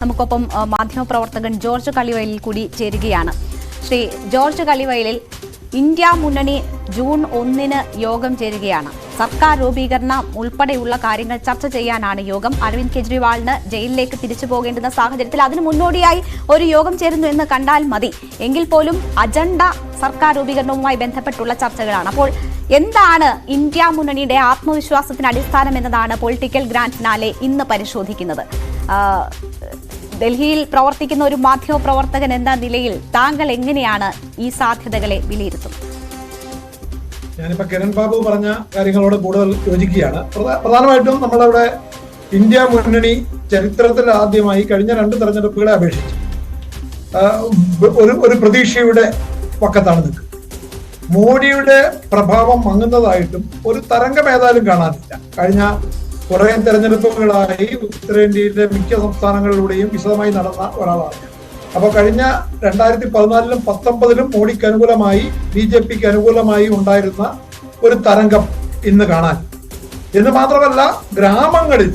നമുക്കൊപ്പം മാധ്യമപ്രവർത്തകൻ ജോർജ് കളിവയലിൽ കൂടി ചേരുകയാണ്. ശ്രീ ജോർജ് കളിവയലിൽ ഇന്ത്യ മുന്നണി ജൂൺ 1 യോഗം ചേരുകയാണ്. സർക്കാർ രൂപീകരണം ഉൾപ്പെടെയുള്ള കാര്യങ്ങൾ ചർച്ച ചെയ്യാനാണ് യോഗം. അരവിന്ദ് കെജ്രിവാളിന് ജയിലിലേക്ക് തിരിച്ചു പോകേണ്ടുന്ന സാഹചര്യത്തിൽ അതിനു മുന്നോടിയായി ഒരു യോഗം ചേരുന്നു എന്ന് കണ്ടാൽ മതി. എങ്കിൽ പോലും അജണ്ട സർക്കാർ രൂപീകരണവുമായി ബന്ധപ്പെട്ടുള്ള ചർച്ചകളാണ്. അപ്പോൾ എന്താണ് ഇന്ത്യ മുന്നണിയുടെ ആത്മവിശ്വാസത്തിന് അടിസ്ഥാനം എന്നതാണ് പൊളിറ്റിക്കൽ ഗ്രാൻഡ് ഫിനാലെ ഇന്ന് പരിശോധിക്കുന്നത്. ഡൽഹിയിൽ പ്രവർത്തിക്കുന്ന ഒരു മാധ്യമ പ്രവർത്തകൻ എന്ന നിലയിൽ താങ്കൾ എങ്ങനെയാണ് ഈ സാധ്യതകളെ വിലയിരുത്തുന്നത്? ഞാനിപ്പോ കിരൺ ബാബു പറഞ്ഞ കാര്യങ്ങളോട് കൂടുതൽ യോജിക്കുകയാണ്. പ്രധാനമായിട്ടും നമ്മളവിടെ ഇന്ത്യ മുന്നണി ചരിത്രത്തിൽ ആദ്യമായി കഴിഞ്ഞ 2 തെരഞ്ഞെടുപ്പുകളെ അപേക്ഷിച്ച് ഒരു പ്രതീക്ഷയുടെ പക്കത്താണ് നിൽക്കുന്നത്. മോഡിയുടെ പ്രഭാവം മങ്ങുന്നതായിട്ടും ഒരു തരംഗം ഏതായാലും കാണാനില്ല. കഴിഞ്ഞ കുറെ തെരഞ്ഞെടുപ്പുകളായി ഉത്തരേന്ത്യയിലെ മിക്ക സംസ്ഥാനങ്ങളിലൂടെയും വിശദമായി നടന്ന ഒരാളാണ്. അപ്പൊ കഴിഞ്ഞ 2014-ലും 2019-ലും മോഡിക്ക് അനുകൂലമായി BJPക്ക് അനുകൂലമായി ഉണ്ടായിരുന്ന ഒരു തരംഗം ഇന്ന് കാണാൻ. എന്ന് മാത്രമല്ല, ഗ്രാമങ്ങളിൽ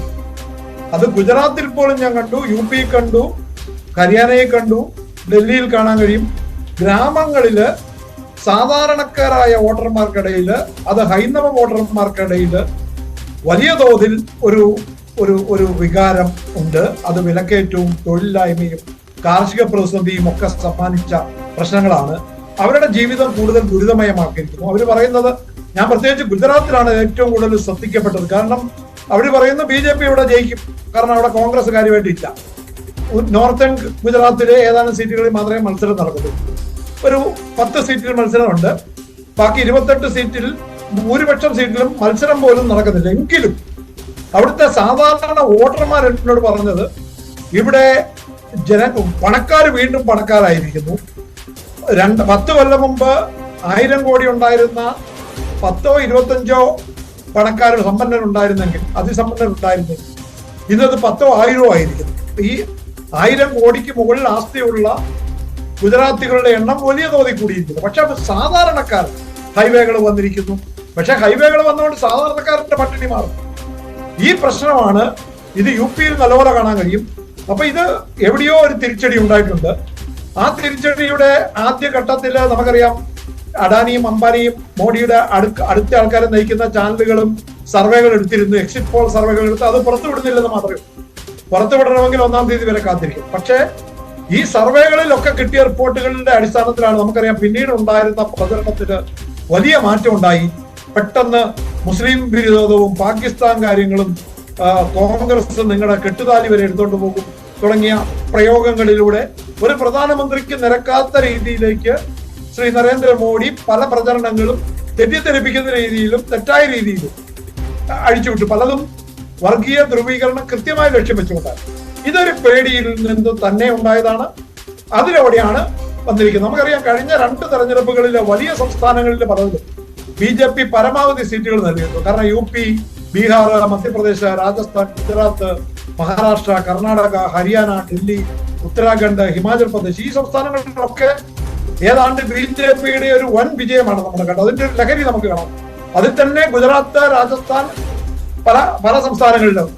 അത് ഗുജറാത്തിൽ പോലും ഞാൻ കണ്ടു, UP കണ്ടു, ഹരിയാനയെ കണ്ടു, ഡൽഹിയിൽ കാണാൻ കഴിയും. ഗ്രാമങ്ങളില് സാധാരണക്കാരായ വോട്ടർമാർക്കിടയില്, അത് ഹൈന്ദവ വോട്ടർമാർക്കിടയില് വലിയ തോതിൽ ഒരു വികാരം ഉണ്ട്. അത് വിലക്കയറ്റവും തൊഴിലില്ലായ്മയും കാർഷിക പ്രതിസന്ധിയും ഒക്കെ സമ്മാനിച്ച പ്രശ്നങ്ങളാണ്. അവരുടെ ജീവിതം കൂടുതൽ ദുരിതമയമാക്കിയിരിക്കുന്നു. അവർ പറയുന്നത്, ഞാൻ പ്രത്യേകിച്ച് ഗുജറാത്തിലാണ് ഏറ്റവും കൂടുതൽ ശ്രദ്ധിക്കപ്പെട്ടത്. കാരണം അവർ പറയുന്നു BJP ഇവിടെ ജയിക്കും, കാരണം അവിടെ കോൺഗ്രസ് കാര്യമായിട്ടില്ല. നോർത്തേൺ ഗുജറാത്തിലെ ഏതാനും സീറ്റുകളിൽ മാത്രമേ മത്സരം നടക്കുന്നുള്ളൂ. ഒരു 10 സീറ്റിൽ മത്സരമുണ്ട്. ബാക്കി 28 സീറ്റിൽ ഭൂരിപക്ഷം സീറ്റിലും മത്സരം പോലും നടക്കുന്നില്ല. എങ്കിലും അവിടുത്തെ സാധാരണ വോട്ടർമാർ എന്നോട് പറഞ്ഞത്, ഇവിടെ പണക്കാർ വീണ്ടും പണക്കാരായിരിക്കുന്നു. 10 കൊല്ലം മുമ്പ് 1000 കോടി ഉണ്ടായിരുന്ന 10ഓ 25ഓ പണക്കാർ സമ്പന്നരുണ്ടായിരുന്നെങ്കിൽ, അതിസമ്പന്നരുണ്ടായിരുന്നെങ്കിൽ ഇന്നത് 10ഓ 1000ഓ ആയിരിക്കുന്നു. ഈ 1000 കോടിക്ക് മുകളിൽ ആസ്തിയുള്ള ഗുജറാത്തികളുടെ എണ്ണം വലിയ തോതിൽ കൂടിയിരിക്കുന്നു. പക്ഷെ സാധാരണക്കാർ ഹൈവേകൾ വന്നിരിക്കുന്നു. പക്ഷെ ഹൈവേകൾ വന്നുകൊണ്ട് സാധാരണക്കാരന്റെ പട്ടിണി മാറും. ഈ പ്രശ്നമാണ്. ഇത് UPയിൽ നല്ലപോലെ കാണാൻ കഴിയും. അപ്പൊ ഇത് എവിടെയോ ഒരു തിരിച്ചടി ഉണ്ടായിട്ടുണ്ട്. ആ തിരിച്ചടിയുടെ ആദ്യഘട്ടത്തിൽ നമുക്കറിയാം, അഡാനിയും അംബാനിയും മോഡിയുടെ അടുത്ത ആൾക്കാരെ നയിക്കുന്ന ചാനലുകളും സർവേകൾ എടുത്തിരുന്നു. എക്സിറ്റ് പോൾ സർവേകൾ എടുത്ത് അത് പുറത്തുവിടുന്നില്ലെന്ന് മാത്രമേ ഉള്ളൂ. പുറത്തുവിടണമെങ്കിൽ 1-ാം തീയതി വരെ കാത്തിരിക്കും. പക്ഷേ ഈ സർവേകളിലൊക്കെ കിട്ടിയ റിപ്പോർട്ടുകളുടെ അടിസ്ഥാനത്തിലാണ് നമുക്കറിയാം പിന്നീട് ഉണ്ടായിരുന്ന പ്രചരണത്തിന് വലിയ മാറ്റം ഉണ്ടായി. പെട്ടെന്ന് മുസ്ലിം വിരോധവും പാകിസ്ഥാൻ കാര്യങ്ങളും കോൺഗ്രസ് നിങ്ങളുടെ കെട്ടുതാലി വരെ എടുത്തുകൊണ്ട് പോകും തുടങ്ങിയ പ്രയോഗങ്ങളിലൂടെ ഒരു പ്രധാനമന്ത്രിക്ക് നിരക്കാത്ത രീതിയിലേക്ക് ശ്രീ നരേന്ദ്രമോദി പല പ്രചരണങ്ങളും തെറ്റിദ്ധരിപ്പിക്കുന്ന രീതിയിലും തെറ്റായ രീതിയിലും അഴിച്ചുവിട്ടു. പലതും വർഗീയ ധ്രുവീകരണം കൃത്യമായി ലക്ഷ്യം വെച്ചുകൊണ്ടാണ്. ഇതൊരു പേടിയിൽ നിന്ന് തന്നെ ഉണ്ടായതാണ്. അതിലൂടെയാണ് വന്നിരിക്കുന്നത്. നമുക്കറിയാം, കഴിഞ്ഞ 2 തെരഞ്ഞെടുപ്പുകളിലെ വലിയ സംസ്ഥാനങ്ങളിലെ പലതിലും BJP പരമാവധി സീറ്റുകൾ നൽകിയിരുന്നു. കാരണം UP, ബീഹാർ, മധ്യപ്രദേശ്, രാജസ്ഥാൻ, ഗുജറാത്ത്, മഹാരാഷ്ട്ര, കർണാടക, ഹരിയാന, ഡൽഹി, ഉത്തരാഖണ്ഡ്, ഹിമാചൽ പ്രദേശ്, ഈ സംസ്ഥാനങ്ങളിലൊക്കെ ഏതാണ്ട് BJPയുടെ ഒരു വൻ വിജയമാണ് നമ്മൾ കണ്ടത്. അതിന്റെ ഒരു ലഹരി നമുക്ക് കാണാം. അതിൽ തന്നെ ഗുജറാത്ത്, രാജസ്ഥാൻ, പല സംസ്ഥാനങ്ങളിലും,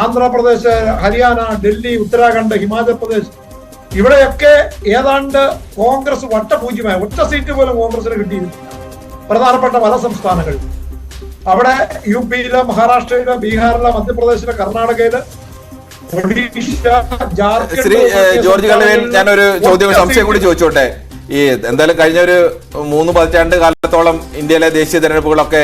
ആന്ധ്രാപ്രദേശ്, ഹരിയാന, ഡൽഹി, ഉത്തരാഖണ്ഡ്, ഹിമാചൽ പ്രദേശ്, ഇവിടെയൊക്കെ ഏതാണ്ട് കോൺഗ്രസ് വട്ടപൂജ്യമായ ഒറ്റ സീറ്റ് പോലും കോൺഗ്രസിന് കിട്ടിയിരുന്നില്ല. പ്രധാനപ്പെട്ട പല സംസ്ഥാനങ്ങളിൽ, അവിടെ UPയില്, മഹാരാഷ്ട്രയില്, ബീഹാറില്, മധ്യപ്രദേശില്, കർണാടകയില്, ഒഡീഷ, ജാർഖണ്ഡ്. ശ്രീ ജോർജ് കളിവയൽ, ഞാനൊരു സംശയം കൂടി ചോദിച്ചോട്ടെ. ഈ എന്തായാലും കഴിഞ്ഞ ഒരു 3 പതിറ്റാണ്ട് കാലത്തോളം ഇന്ത്യയിലെ ദേശീയ തെരഞ്ഞെടുപ്പുകളൊക്കെ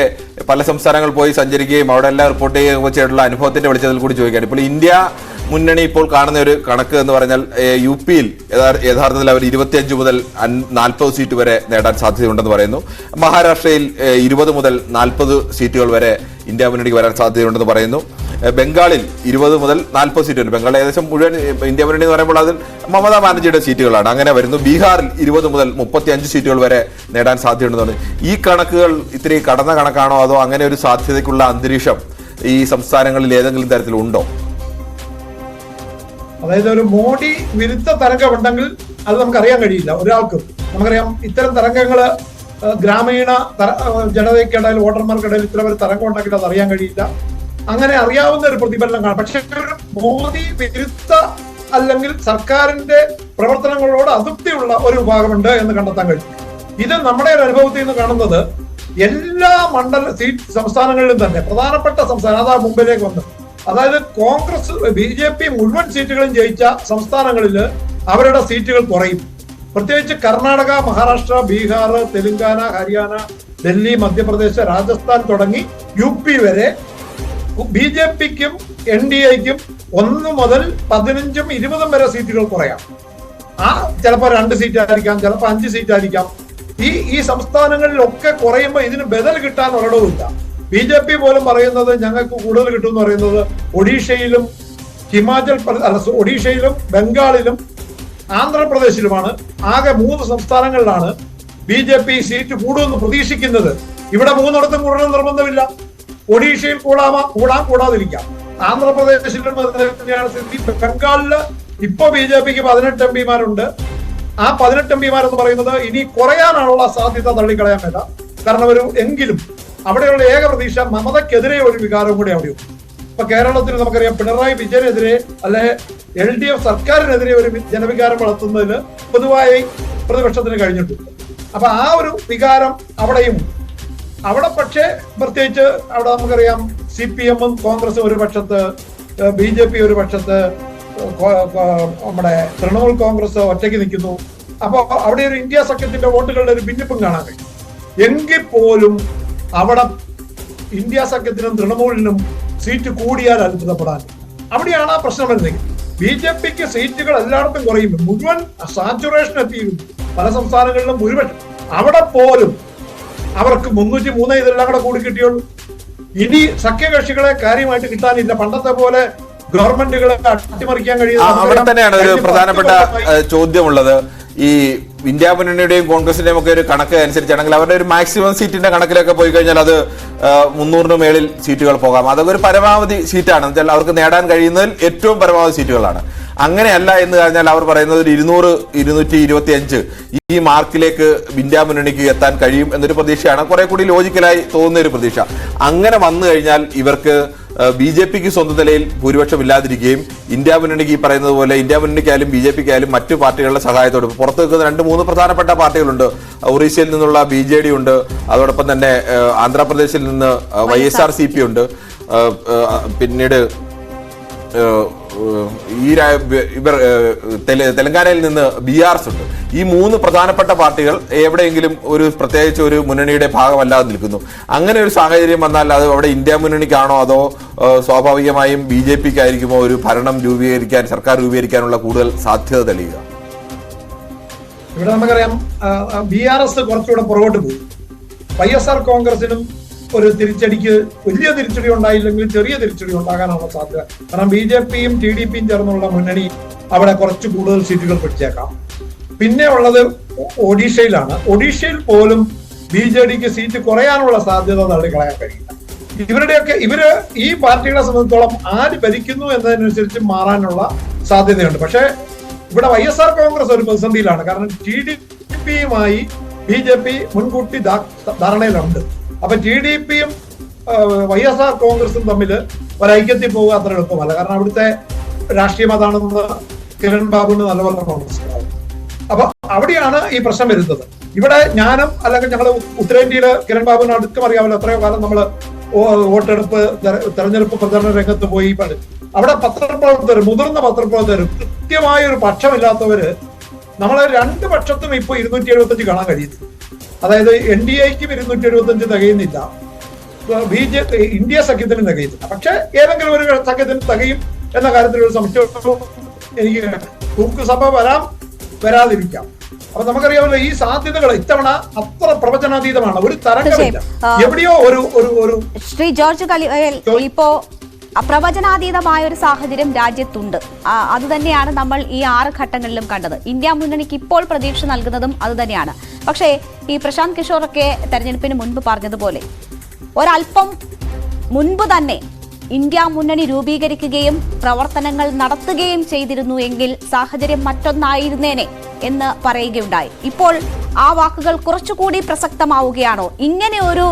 പല സംസ്ഥാനങ്ങളിൽ പോയി സഞ്ചരിക്കുകയും അവിടെ എല്ലാം റിപ്പോർട്ട് ചെയ്യുകയും ചെയ്തിട്ടുള്ള അനുഭവത്തിന്റെ വെളിച്ചത്തിൽ കൂടി ചോദിക്കുകയാണ്. ഇപ്പോൾ ഇന്ത്യ മുന്നണി ഇപ്പോൾ കാണുന്ന ഒരു കണക്ക് എന്ന് പറഞ്ഞാൽ UPയിൽ യഥാർത്ഥത്തിൽ അവർ 25 മുതൽ 40 സീറ്റ് വരെ നേടാൻ സാധ്യതയുണ്ടെന്ന് പറയുന്നു. മഹാരാഷ്ട്രയിൽ 20 മുതൽ 40 സീറ്റുകൾ വരെ ഇന്ത്യ മുന്നണിക്ക് വരാൻ സാധ്യതയുണ്ടെന്ന് പറയുന്നു. ബംഗാളിൽ 20 മുതൽ 40 സീറ്റ് വരും. ബംഗാൾ ഏകദേശം മുഴുവൻ ഇന്ത്യ മുന്നണി എന്ന് പറയുമ്പോൾ അതിൽ മമതാ ബാനർജിയുടെ സീറ്റുകളാണ്. അങ്ങനെ വരുന്നു. ബീഹാറിൽ 20 മുതൽ 35 സീറ്റുകൾ വരെ നേടാൻ സാധ്യതയുണ്ടെന്നാണ്. ഈ കണക്കുകൾ ഇത്തിരി കടന്ന കണക്കാണോ, അതോ അങ്ങനെ ഒരു സാധ്യതയ്ക്കുള്ള അന്തരീക്ഷം ഈ സംസ്ഥാനങ്ങളിൽ ഏതെങ്കിലും തരത്തിലുണ്ടോ? അതായത് ഒരു മോഡി വിരുദ്ധ തരംഗമുണ്ടെങ്കിൽ അത് നമുക്കറിയാൻ കഴിയില്ല ഒരാൾക്കും. നമുക്കറിയാം, ഇത്തരം തരംഗങ്ങള് ഗ്രാമീണ ജനതയ്ക്കിടയിൽ, വോട്ടർമാർക്കിടയിൽ ഇത്തരം ഒരു തരംഗം ഉണ്ടെങ്കിൽ അത് അറിയാൻ കഴിയില്ല. അങ്ങനെ അറിയാവുന്ന ഒരു പ്രതിഫലനം കാണാം. പക്ഷെ മോദി വിരുദ്ധ അല്ലെങ്കിൽ സർക്കാരിന്റെ പ്രവർത്തനങ്ങളോട് അതൃപ്തിയുള്ള ഒരു വിഭാഗമുണ്ട് എന്ന് കണ്ടെത്താൻ കഴിയും. ഇത് നമ്മുടെ ഒരു അനുഭവത്തിൽ നിന്ന് കാണുന്നത് എല്ലാ സീറ്റ് സംസ്ഥാനങ്ങളിലും തന്നെ പ്രധാനപ്പെട്ട സംസ്ഥാനം അതാ മുമ്പിലേക്ക് വന്നത്. അതായത് കോൺഗ്രസ് BJP മുഴുവൻ സീറ്റുകളും ജയിച്ച സംസ്ഥാനങ്ങളിൽ അവരുടെ സീറ്റുകൾ കുറയും. പ്രത്യേകിച്ച് കർണാടക, മഹാരാഷ്ട്ര, ബീഹാർ, തെലങ്കാന, ഹരിയാന, ഡൽഹി, മധ്യപ്രദേശ്, രാജസ്ഥാൻ തുടങ്ങി UP വരെ BJPക്കും NDAക്കും 1 മുതൽ 15ഉം 20ഉം വരെ സീറ്റുകൾ കുറയാം. ചിലപ്പോൾ 2 സീറ്റ് ആയിരിക്കാം, ചിലപ്പോൾ 5 സീറ്റ് ആയിരിക്കാം. ഈ സംസ്ഥാനങ്ങളിലൊക്കെ കുറയുമ്പോൾ ഇതിന് ബദൽ കിട്ടാൻ ഒരിടവുമില്ല. BJP പോലും പറയുന്നത് ഞങ്ങൾക്ക് കൂടുതൽ കിട്ടും എന്ന് പറയുന്നത് ഒഡീഷയിലും ഒഡീഷയിലും ബംഗാളിലും ആന്ധ്രാപ്രദേശിലുമാണ്. ആകെ 3 സംസ്ഥാനങ്ങളിലാണ് BJP സീറ്റ് കൂടുമെന്ന് പ്രതീക്ഷിക്കുന്നത്. ഇവിടെ 3 കൂടുതൽ നിർബന്ധമില്ല. ഒഡീഷയിൽ കൂടാതിരിക്കാം. ആന്ധ്രാപ്രദേശിലും തന്നെയാണ് സ്ഥിതി. ബംഗാളില് ഇപ്പൊ BJPക്ക് 18 MP-മാരുണ്ട്. ആ 18 MP-മാർ എന്ന് പറയുന്നത് ഇനി കുറയാനുള്ള സാധ്യത തള്ളിക്കളയാൻ മേല. കാരണം എങ്കിലും അവിടെയുള്ള ഏക പ്രതീക്ഷ മമതയ്ക്കെതിരെ ഒരു വികാരവും കൂടി അവിടെയുണ്ട്. ഇപ്പൊ കേരളത്തിൽ നമുക്കറിയാം പിണറായി വിജയനെതിരെ അല്ലെ LDF സർക്കാരിനെതിരെ ഒരു ജനവികാരം വളർത്തുന്നതിന് പൊതുവായി പ്രതിപക്ഷത്തിന് കഴിഞ്ഞിട്ടുണ്ട്. അപ്പൊ ആ ഒരു വികാരം അവിടെയും അവിടെ പക്ഷേ പ്രത്യേകിച്ച് അവിടെ നമുക്കറിയാം CPM-ഉം കോൺഗ്രസും ഒരു പക്ഷത്ത്, BJP ഒരു പക്ഷത്ത്, നമ്മുടെ തൃണമൂൽ കോൺഗ്രസ് ഒറ്റയ്ക്ക് നിൽക്കുന്നു. അപ്പൊ അവിടെ ഒരു ഇന്ത്യ സഖ്യത്തിന്റെ വോട്ടുകളുടെ ഒരു ഭിന്നിപ്പും കാണാൻ കഴിയും. എങ്കിൽ പോലും അവിടെ ഇന്ത്യ സഖ്യത്തിനും തൃണമൂലിനും സീറ്റ് കൂടിയാൽ അത്ഭുതപ്പെടാൻ. അവിടെയാണ് ആ പ്രശ്നം വരുന്നത്. BJPക്ക് സീറ്റുകൾ എല്ലായിടത്തും കുറയും. മുഴുവൻ സാച്ചുറേഷൻ എത്തിയിരുന്നു പല സംസ്ഥാനങ്ങളിലും ഭൂരിപക്ഷം. അവിടെ പോലും അവർക്ക് 303 ഇതെല്ലാം കൂടെ കൂടി കിട്ടിയുള്ളൂ. ഇനി സഖ്യകക്ഷികളെ കാര്യമായിട്ട് കിട്ടാനില്ല. പണ്ടത്തെ പോലെ ഗവൺമെന്റുകളെ അട്ടിമറിക്കാൻ കഴിയുന്ന അവിടെ തന്നെയാണ് ഒരു പ്രധാനപ്പെട്ട ചോദ്യമുള്ളത്. ഈ ഇന്ത്യ മുന്നണിയുടെയും കോൺഗ്രസിന്റെയും ഒക്കെ ഒരു കണക്ക് അനുസരിച്ചാണെങ്കിൽ അവരുടെ ഒരു മാക്സിമം സീറ്റിന്റെ കണക്കിലൊക്കെ പോയി കഴിഞ്ഞാൽ അത് 300 മേളിൽ സീറ്റുകൾ പോകാം. അതൊക്കെ ഒരു പരമാവധി സീറ്റാണ്. എന്നുവെച്ചാൽ അവർക്ക് നേടാൻ കഴിയുന്നതിൽ ഏറ്റവും പരമാവധി സീറ്റുകളാണ്. അങ്ങനെയല്ല എന്ന് പറഞ്ഞാൽ അവർ പറയുന്നത് ഒരു 200-225 ഈ മാർക്കിലേക്ക് ഇന്ത്യ മുന്നണിക്ക് എത്താൻ കഴിയും എന്നൊരു പ്രതീക്ഷയാണ്. കുറെ കൂടി ലോജിക്കലായി തോന്നുന്ന ഒരു പ്രതീക്ഷ. അങ്ങനെ വന്നു കഴിഞ്ഞാൽ ഇവർക്ക് BJPക്ക് സ്വന്തം നിലയിൽ ഭൂരിപക്ഷം ഇല്ലാതിരിക്കുകയും ഇന്ത്യ മുന്നണിക്ക് ഈ പറയുന്നത് പോലെ ഇന്ത്യ മുന്നണിക്കായാലും BJPക്കായാലും മറ്റു പാർട്ടികളുടെ സഹായത്തോടെ പുറത്തു നിൽക്കുന്ന 2-3 പ്രധാനപ്പെട്ട പാർട്ടികളുണ്ട്. ഒറീസയിൽ നിന്നുള്ള BJD ഉണ്ട്, അതോടൊപ്പം തന്നെ ആന്ധ്രാപ്രദേശിൽ നിന്ന് YSRCP ഉണ്ട്, പിന്നീട് ഇവർ തെലങ്കാനയിൽ നിന്ന് BRS ഉണ്ട്. ഈ 3 പ്രധാനപ്പെട്ട പാർട്ടികൾ എവിടെയെങ്കിലും പ്രത്യേകിച്ച് ഒരു മുന്നണിയുടെ ഭാഗമല്ലാതെ നിൽക്കുന്നു. അങ്ങനെ ഒരു സാഹചര്യം വന്നാൽ അത് അവിടെ ഇന്ത്യ മുന്നണിക്കാണോ അതോ സ്വാഭാവികമായും BJPക്കായിരിക്കുമോ ഒരു ഭരണം സർക്കാർ രൂപീകരിക്കാനുള്ള കൂടുതൽ സാധ്യത തെളിയുക? ഇവിടെ നമുക്കറിയാം BRS കുറച്ചുകൂടെ പുറകോട്ട് പോകും. YSR കോൺഗ്രസിനും ഒരു തിരിച്ചടിക്ക് വലിയ തിരിച്ചടി ഉണ്ടായില്ലെങ്കിൽ ചെറിയ തിരിച്ചടി ഉണ്ടാകാനാണ് സാധ്യത. കാരണം BJPയും TDPയും ചേർന്നുള്ള മുന്നണി അവിടെ കുറച്ച് കൂടുതൽ സീറ്റുകൾ പിടിച്ചേക്കാം. പിന്നെ ഉള്ളത് ഒഡീഷയിലാണ്. ഒഡീഷയിൽ പോലും BJDക്ക് സീറ്റ് കുറയാനുള്ള സാധ്യത തള്ളിക്കളയാൻ കഴിയില്ല. ഇവര് ഈ പാർട്ടികളെ സംബന്ധിച്ചോളം ആര് ഭരിക്കുന്നു എന്നതിനനുസരിച്ച് മാറാനുള്ള സാധ്യതയുണ്ട്. പക്ഷേ ഇവിടെ YSR കോൺഗ്രസ് ഒരു പ്രതിസന്ധിയിലാണ്. കാരണം TDPയുമായി BJP മുൻകൂട്ടി ധാരണയിലുണ്ട്. അപ്പൊ TDPയും YSR കോൺഗ്രസും തമ്മിൽ ഒരൈക്യത്തിൽ പോകുക അത്ര എളുപ്പമല്ല. കാരണം അവിടുത്തെ രാഷ്ട്രീയം അതാണെന്ന് കിരൺ ബാബുവിന് നല്ലപോലെ മനസ്സിലാവും. അപ്പൊ അവിടെയാണ് ഈ പ്രശ്നം വരുന്നത്. ഇവിടെ ഞാനും അല്ലെങ്കിൽ ഞങ്ങൾ ഉത്തരേന്ത്യയില് കിരൺ ബാബുവിന് അടുത്തും അറിയാമല്ലോ. എത്രയോ കാലം നമ്മൾ വോട്ടെടുപ്പ് തെരഞ്ഞെടുപ്പ് പ്രചരണ രംഗത്ത് പോയി. അവിടെ പത്രപ്രവർത്തകർ, മുതിർന്ന പത്രപ്രവർത്തകർ, കൃത്യമായ ഒരു പക്ഷമില്ലാത്തവര് നമ്മളെ 2 പക്ഷത്തും ഇപ്പൊ 275 കാണാൻ കഴിയുന്നു. അതായത് NDAക്കും 275 തികയുന്നില്ല, ഇന്ത്യ സഖ്യത്തിന് തികയുന്നില്ല. പക്ഷെ ഏതെങ്കിലും ഒരു സഖ്യത്തിന് തികയും എന്ന കാര്യത്തിൽ ഒരു സംശയം എനിക്ക് തൂക്കുസഭ വരാതിരിക്കാം. അപ്പൊ നമുക്കറിയാമല്ലോ ഈ സാധ്യതകൾ ഇത്തവണ അത്ര പ്രവചനാതീതമാണ്. ഒരു തരംഗമില്ല. എവിടെയോ ഒരു ശ്രീ ജോർജ് കലിവയൽ, ഇപ്പോ പ്രവചനാതീതമായ ഒരു സാഹചര്യം രാജ്യത്തുണ്ട്. അതുതന്നെയാണ് നമ്മൾ ഈ 6 ഘട്ടങ്ങളിലും കണ്ടത്. ഇന്ത്യ മുന്നണിക്ക് ഇപ്പോൾ പ്രതീക്ഷ നൽകുന്നതും അതുതന്നെയാണ്. പക്ഷേ ഈ പ്രശാന്ത് കിഷോറൊക്കെ തെരഞ്ഞെടുപ്പിന് മുൻപ് പറഞ്ഞതുപോലെ ഒരല്പം മുൻപ് തന്നെ ഇന്ത്യ മുന്നണി രൂപീകരിക്കുകയും പ്രവർത്തനങ്ങൾ നടത്തുകയും ചെയ്തിരുന്നു എങ്കിൽ സാഹചര്യം മറ്റൊന്നായിരുന്നേനെ എന്ന് പറയുകയുണ്ടായി. ഇപ്പോൾ ആ വാക്കുകൾ കുറച്ചുകൂടി പ്രസക്തമാവുകയാണോ? ഇങ്ങനെ ഒരു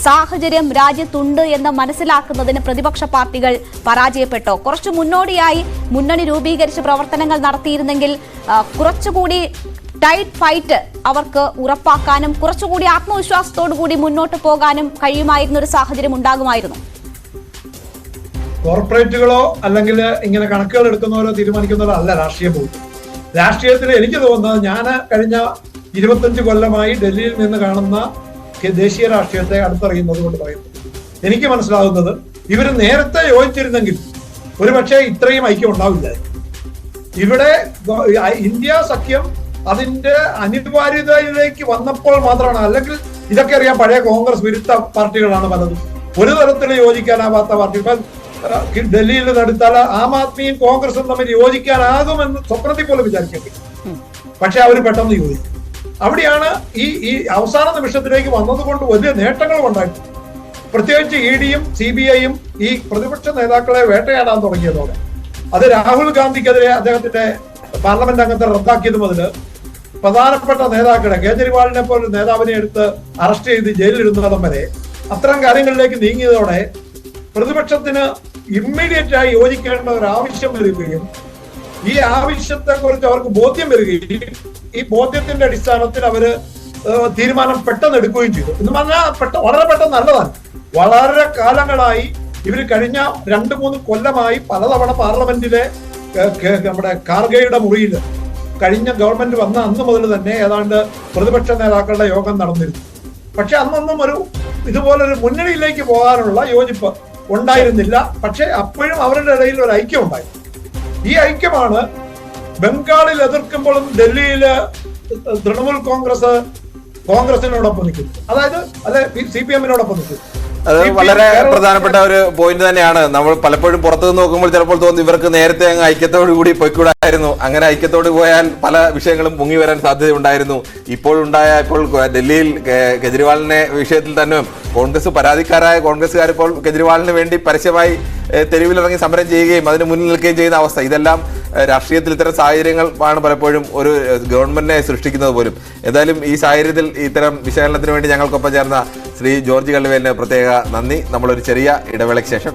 സാഹചര്യം രാജ്യത്തുണ്ട് എന്ന് മനസ്സിലാക്കുന്നതിന് പ്രതിപക്ഷ പാർട്ടികൾ പരാജയപ്പെട്ടോ? കുറച്ചു മുന്നോടിയായി മുന്നണി രൂപീകരിച്ച് പ്രവർത്തനങ്ങൾ നടത്തിയിരുന്നെങ്കിൽ കുറച്ചുകൂടി ടൈറ്റ് ഫൈറ്റ് അവർക്ക് ഉറപ്പാക്കാനും കുറച്ചുകൂടി ആത്മവിശ്വാസത്തോടു കൂടി മുന്നോട്ട് പോകാനും കഴിയുമായിരുന്ന ഒരു സാഹചര്യം ഉണ്ടാകുമായിരുന്നു. കോർപ്പറേറ്റുകളോ അല്ലെങ്കിൽ ഇങ്ങനെ കണക്കുകൾ എടുക്കുന്നവരോ തീരുമാനിക്കുന്നവരോ അല്ല രാഷ്ട്രീയം പോകുന്നത്. രാഷ്ട്രീയത്തിൽ എനിക്ക് തോന്നുന്നത്, ഞാൻ കഴിഞ്ഞ 25 കൊല്ലമായി ഡൽഹിയിൽ നിന്ന് കാണുന്ന ദേശീയ രാഷ്ട്രീയത്തെ അടുത്തറിയുന്നത് കൊണ്ട് പറയുന്നു, എനിക്ക് മനസ്സിലാകുന്നത് ഇവർ നേരത്തെ യോജിച്ചിരുന്നെങ്കിൽ ഒരുപക്ഷെ ഇത്രയും ഐക്യം ഉണ്ടാവില്ല. ഇവിടെ ഇന്ത്യ സഖ്യം അതിന്റെ അനിവാര്യതയിലേക്ക് വന്നപ്പോൾ മാത്രമാണ്. അല്ലെങ്കിൽ ഇതൊക്കെ അറിയാം, പഴയ കോൺഗ്രസ് വിരുദ്ധ പാർട്ടികളാണ് പലതും, ഒരു തരത്തിൽ യോജിക്കാനാവാത്ത പാർട്ടി. ഇപ്പൊ ഡൽഹിയിൽ നടത്താൽ ആം ആദ്മിയും കോൺഗ്രസും തമ്മിൽ യോജിക്കാനാകുമെന്ന് സ്വപ്നത്തിൽ പോലും വിചാരിക്കേണ്ടി, പക്ഷെ അവർ പെട്ടെന്ന് യോജിക്കും. അവിടെയാണ് ഈ അവസാന നിമിഷത്തിലേക്ക് വന്നതുകൊണ്ട് വലിയ നേട്ടങ്ങളും ഉണ്ടായിട്ടുണ്ട്. പ്രത്യേകിച്ച് EDയും CBIയും ഈ പ്രതിപക്ഷ നേതാക്കളെ വേട്ടയാടാൻ തുടങ്ങിയതോടെ, അത് രാഹുൽ ഗാന്ധിക്കെതിരെ അദ്ദേഹത്തിന്റെ പാർലമെന്റ് അംഗത്തെ റദ്ദാക്കിയത് മുതൽ പ്രധാനപ്പെട്ട നേതാക്കളെ, കേജ്രിവാളിനെ പോലെ നേതാവിനെ എടുത്ത് അറസ്റ്റ് ചെയ്ത് ജയിലിലിടുന്നതും വരെ അത്തരം കാര്യങ്ങളിലേക്ക് നീങ്ങിയതോടെ പ്രതിപക്ഷത്തിന് ഇമ്മീഡിയറ്റ് ആയി യോജിക്കേണ്ട ഒരു ആവശ്യം വരികയും ഈ ആവശ്യത്തെ കുറിച്ച് അവർക്ക് ബോധ്യം വരികയും ഈ ബോധ്യത്തിന്റെ അടിസ്ഥാനത്തിൽ അവര് തീരുമാനം പെട്ടെന്ന് എടുക്കുകയും ചെയ്തു. എന്ന് പറഞ്ഞാൽ വളരെ പെട്ടെന്ന് നല്ലതാണ്. വളരെ കാലങ്ങളായി ഇവർ കഴിഞ്ഞ 2-3 കൊല്ലമായി പലതവണ പാർലമെന്റിലെ നമ്മുടെ കാർഗയുടെ മുറിയിൽ കഴിഞ്ഞ ഗവൺമെന്റ് വന്ന അന്ന് മുതൽ തന്നെ ഏതാണ്ട് പ്രതിപക്ഷ നേതാക്കളുടെ യോഗം നടന്നിരുന്നു. പക്ഷെ അന്നൊന്നും ഇതുപോലൊരു മുന്നണിയിലേക്ക് പോകാനുള്ള യോജിപ്പ് ഉണ്ടായിരുന്നില്ല. പക്ഷെ അപ്പോഴും അവരുടെ ഇടയിൽ ഒരു ഐക്യം ഉണ്ടായിരുന്നു. ഈ ഐക്യമാണ് ബംഗാളിൽ എതിർക്കുമ്പോഴും ഡൽഹിയില് തൃണമൂൽ കോൺഗ്രസിനോടൊപ്പം നിൽക്കുന്നു, അതായത് CPM-നോടൊപ്പം നിൽക്കുന്നു. അത് വളരെ പ്രധാനപ്പെട്ട ഒരു പോയിന്റ് തന്നെയാണ്. നമ്മൾ പലപ്പോഴും പുറത്തുനിന്ന് നോക്കുമ്പോൾ ചിലപ്പോൾ തോന്നുന്നു ഇവർക്ക് നേരത്തെ അങ്ങ് ഐക്യത്തോടു കൂടി പോയിക്കൂടായിരുന്നു. അങ്ങനെ ഐക്യത്തോട് പോയാൽ പല വിഷയങ്ങളും പൊങ്ങി വരാൻ സാധ്യതയുണ്ടായിരുന്നു. ഇപ്പോൾ ഡൽഹിയിൽ കെജ്രിവാളിനെ വിഷയത്തിൽ തന്നെ കോൺഗ്രസ് പരാതിക്കാരായ കോൺഗ്രസ്സുകാർ ഇപ്പോൾ കെജ്രിവാളിന് വേണ്ടി പരസ്യമായി തെരുവിലിറങ്ങി സമരം ചെയ്യുകയും അതിന് മുന്നിൽ നിൽക്കുകയും ചെയ്യുന്ന അവസ്ഥ, ഇതെല്ലാം രാഷ്ട്രീയത്തിൽ ഇത്തരം സാഹചര്യങ്ങൾ ആണ് പലപ്പോഴും ഒരു ഗവൺമെന്റിനെ സൃഷ്ടിക്കുന്നത് പോലും. എന്തായാലും ഈ സാഹചര്യത്തിൽ ഇത്തരം വിശകലനത്തിന് വേണ്ടി ഞങ്ങൾക്കൊപ്പം ചേർന്ന ശ്രീ ജോർജ് കള്ളിവയലിന് പ്രത്യേക നന്ദി. നമ്മളൊരു ചെറിയ ഇടവേളയ്ക്ക് ശേഷം